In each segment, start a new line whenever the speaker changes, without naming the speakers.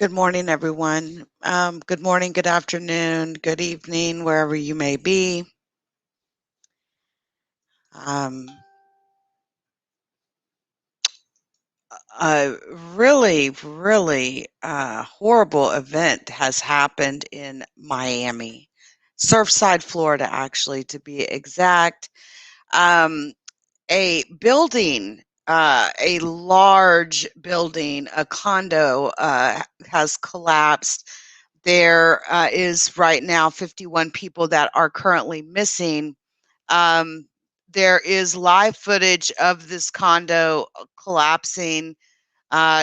Good morning, everyone. Good morning, good afternoon, good evening, wherever you may be. Um, a really horrible event has happened in Miami, Surfside, Florida, actually, to be exact. Um, a building, a large building, a condo, has collapsed. There is right now 51 people that are currently missing. Um, there is live footage of this condo collapsing.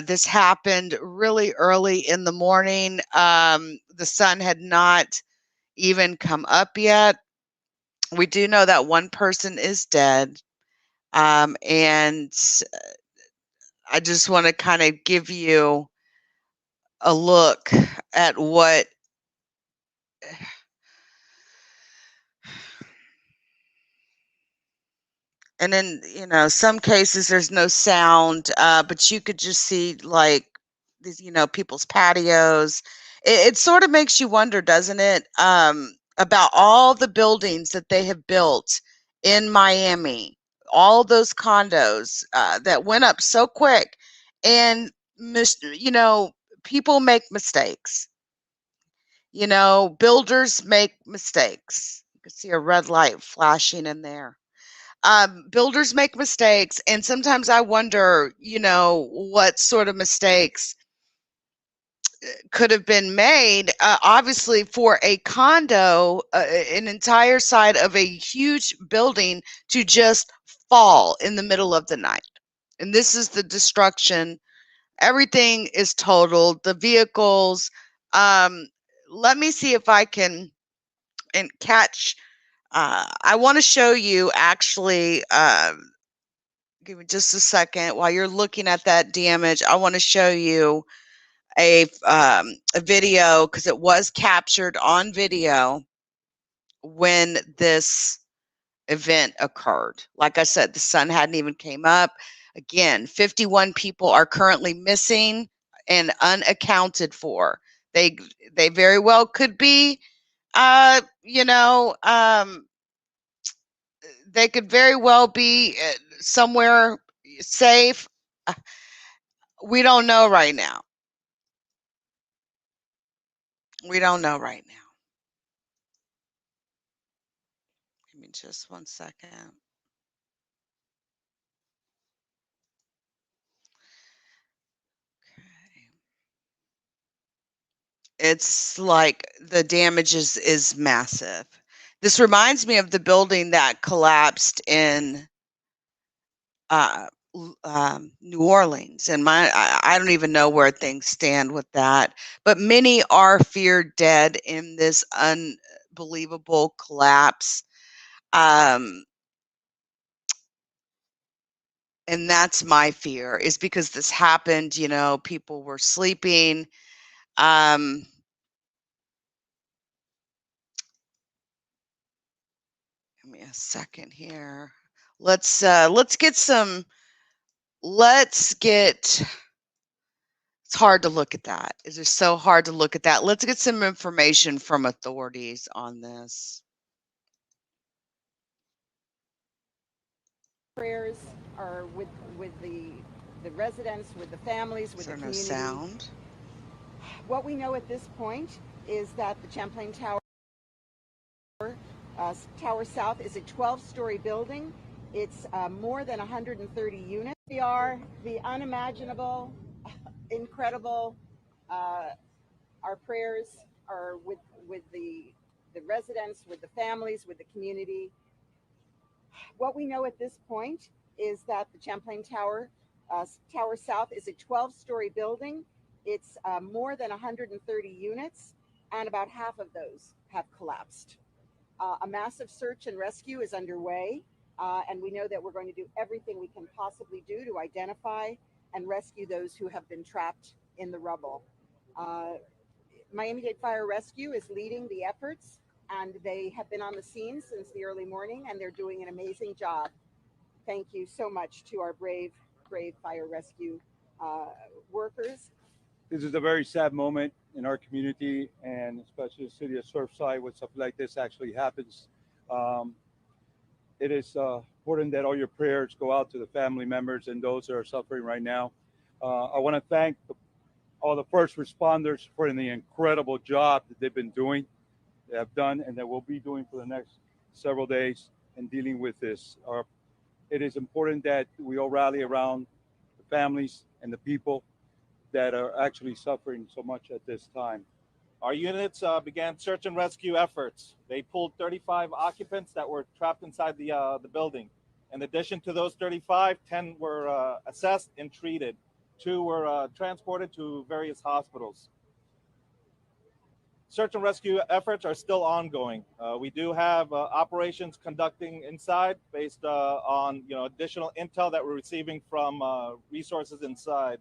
This happened really early in the morning. The sun had not even come up yet. We do know that one person is dead. And I just want to kind of give you a look at what. And then, some cases there's no sound, but you could just see like these, people's patios. It sort of makes you wonder, doesn't it, about all the buildings that they have built in Miami, all those condos that went up so quick, and people make mistakes. Builders make mistakes. You can see a red light flashing in there. Builders make mistakes, and sometimes I wonder, what sort of mistakes could have been made. Obviously, for a condo, an entire side of a huge building to just fall in the middle of the night. And this is the destruction. Everything is totaled. The vehicles. Um, Let me see if I can and catch. I want to show you actually. Give me just a second while you're looking at that damage. I want to show you a video because it was captured on video when this event occurred. Like I said, the sun hadn't even came up. Again, 51 people are currently missing and unaccounted for. They they very well could be, uh, you know, um, they could very well be somewhere safe. Uh, We don't know right now. We don't know right now. Give me just one second. Okay. It's like the damage is massive. This reminds me of the building that collapsed in uh, New Orleans, and I don't even know where things stand with that. But many are feared dead in this unbelievable collapse. Um, and that's my fear, is because this happened, people were sleeping. Um, Give me a second here. Let's get some. Let's get. It's hard to look at that. It's just so hard to look at that. Let's get some information from authorities on this.
Prayers are with the residents, with the families,
Is
with the
there no
community.
sound?
What we know at this point is that the Champlain Tower, Tower South, is a 12-story building. It's more than 130 units. We are the unimaginable, incredible. Uh, our prayers are with the residents, with the families, with the community. What we know at this point is that the Champlain Tower, Tower South, is a 12-story building. It's more than 130 units, and about half of those have collapsed. A massive search and rescue is underway, and we know that we're going to do everything we can possibly do to identify and rescue those who have been trapped in the rubble. Uh, Miami-Dade Fire Rescue is leading the efforts, and they have been on the scene since the early morning, and they're doing an amazing job. Thank you so much to our brave fire rescue uh, workers.
This is a very sad moment in our community, and especially the city of Surfside, when something like this actually happens. Um, it is important that all your prayers go out to the family members and those that are suffering right now. I want to thank all the first responders for the incredible job that they've been doing, they have done, and that will be doing for the next several days in dealing with this. It is important that we all rally around the families and the people that are actually suffering so much at this time.
Our units began search and rescue efforts. They pulled 35 occupants that were trapped inside the building. In addition to those 35, 10 were assessed and treated. 2 were transported to various hospitals. Search and rescue efforts are still ongoing. We do have operations conducting inside based on additional intel that we're receiving from resources inside.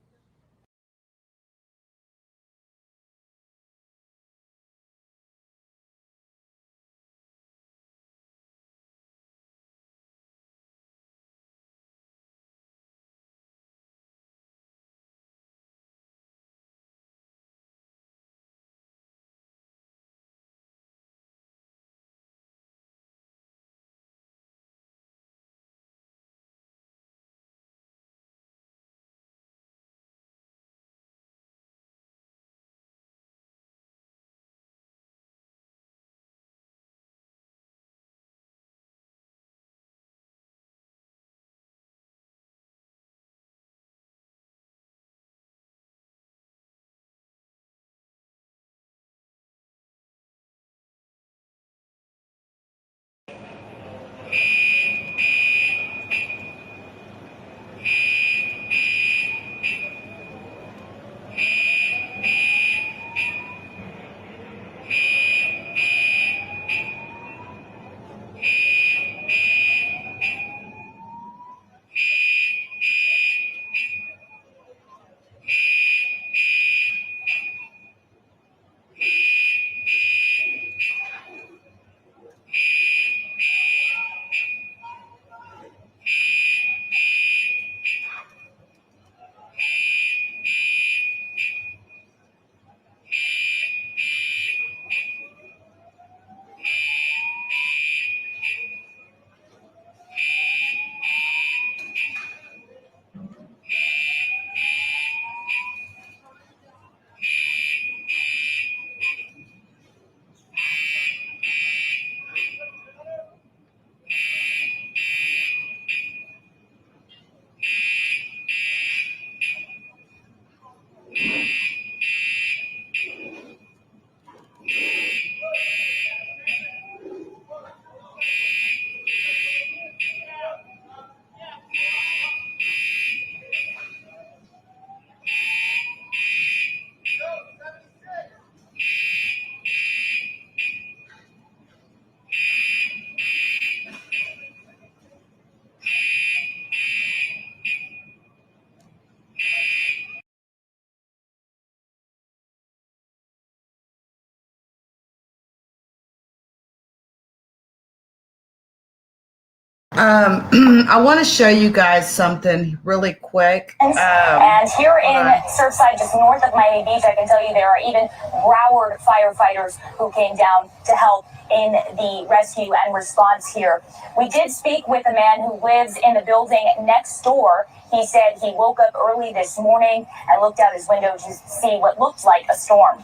I want to show you guys something really quick.
And here in Surfside, just north of Miami Beach, I can tell you there are even Broward firefighters who came down to help in the rescue and response here. We did speak with a man who lives in the building next door. He said he woke up early this morning and looked out his window to see what looked like a storm.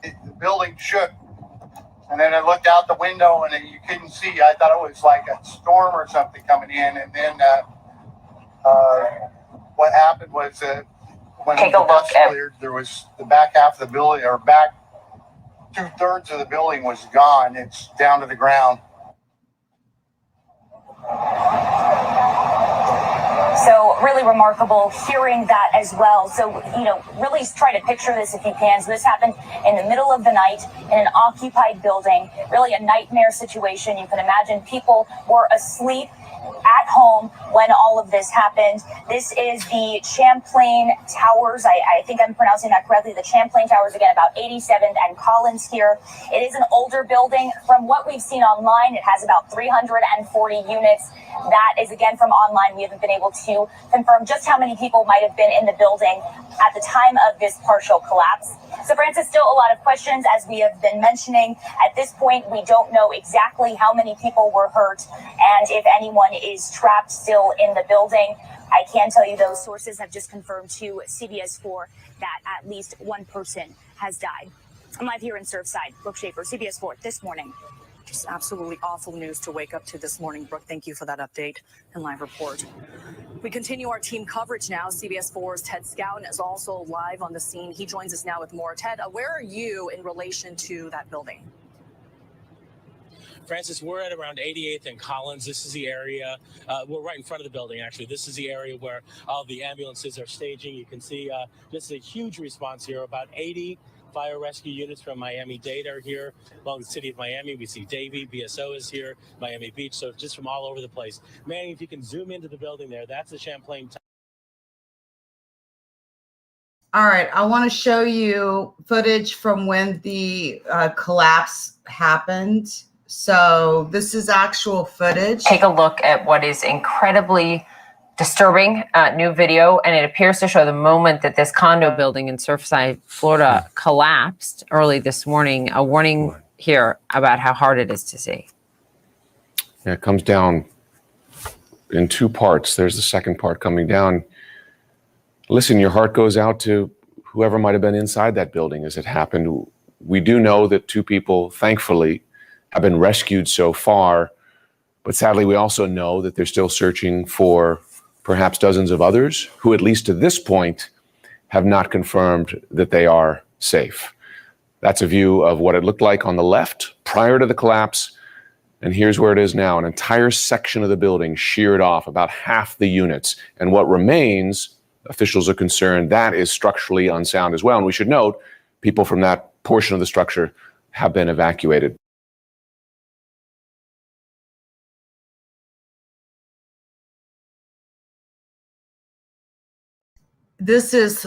The building shook. And then I looked out the window and you couldn't see. I thought it was like a storm or something coming in. And then what happened was when the dust cleared, there was the back half of the building, or back 2/3 of the building was gone. It's down to the ground.
So really remarkable hearing that as well. So, really try to picture this if you can. So this happened in the middle of the night in an occupied building, really a nightmare situation. You can imagine people were asleep at home when all of this happened. This is the Champlain Towers. I think I'm pronouncing that correctly. The Champlain Towers, again, about 87th and Collins here. It is an older building. From what we've seen online, it has about 340 units. That is, again, from online. We haven't been able to confirm just how many people might have been in the building at the time of this partial collapse. So, Francis, still a lot of questions, as we have been mentioning. At this point, we don't know exactly how many people were hurt and if anyone is trapped still in the building. I can tell you those sources have just confirmed to CBS 4 that at least one person has died. I'm live here in Surfside. Brooke Schaefer, CBS 4 This Morning.
Just absolutely awful news to wake up to this morning. Brooke, thank you for that update and live report. We continue our team coverage now. CBS 4's Ted Scouten is also live on the scene. He joins us now with more. Ted, where are you in relation to that building?
Francis, we're at around 88th and Collins. This is the area, we're right in front of the building, actually. This is the area where all the ambulances are staging. You can see just a huge response here. About 80 fire rescue units from Miami-Dade are here along the city of Miami. We see Davie, BSO is here, Miami Beach, so just from all over the place. Manny, if you can zoom into the building there, that's the Champlain Tower.
All right, I want to show you footage from when the collapse happened. So this is actual footage.
Take a look at what is incredibly disturbing new video, and it appears to show the moment that this condo building in Surfside, Florida collapsed early this morning. A warning here about how hard it is to see.
Yeah, it comes down in two parts. There's the second part coming down. Listen, your heart goes out to whoever might have been inside that building as it happened. We do know that two people, thankfully, have been rescued so far, but sadly we also know that they're still searching for perhaps dozens of others who, at least to this point, have not confirmed that they are safe. That's a view of what it looked like on the left prior to the collapse, and here's where it is now. An entire section of the building sheared off, about half the units, and what remains, officials are concerned, that is structurally unsound as well. And we should note, people from that portion of the structure have been evacuated.
This is,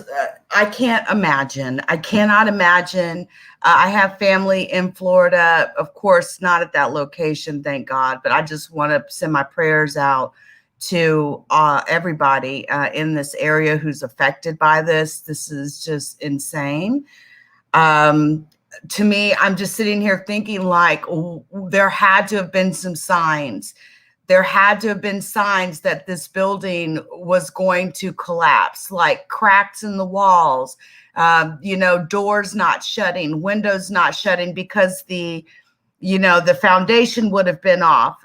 I can't imagine. I cannot imagine. I have family in Florida, of course, not at that location, thank God, but I just want to send my prayers out to everybody in this area who's affected by this. This is just insane. To me, I'm just sitting here thinking like, there had to have been some signs. There had to have been signs that this building was going to collapse, like cracks in the walls, doors not shutting, windows not shutting, because the foundation would have been off.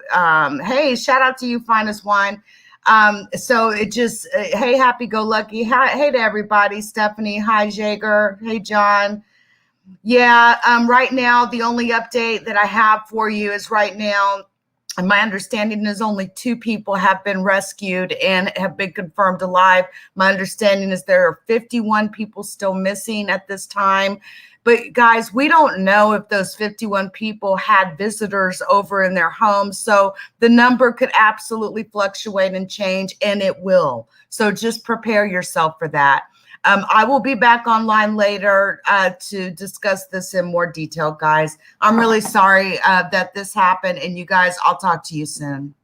Hey, shout out to you, Finest Wine. So it just, hey, happy go lucky. Hey to everybody. Stephanie, hi, Jager. Hey, John. Yeah, right now, the only update that I have for you is right now, and my understanding is only 2 people have been rescued and have been confirmed alive. My understanding is there are 51 people still missing at this time. But guys, we don't know if those 51 people had visitors over in their homes. So the number could absolutely fluctuate and change, and it will. So just prepare yourself for that. I will be back online later to discuss this in more detail, guys. I'm really sorry that this happened, and you guys, I'll talk to you soon.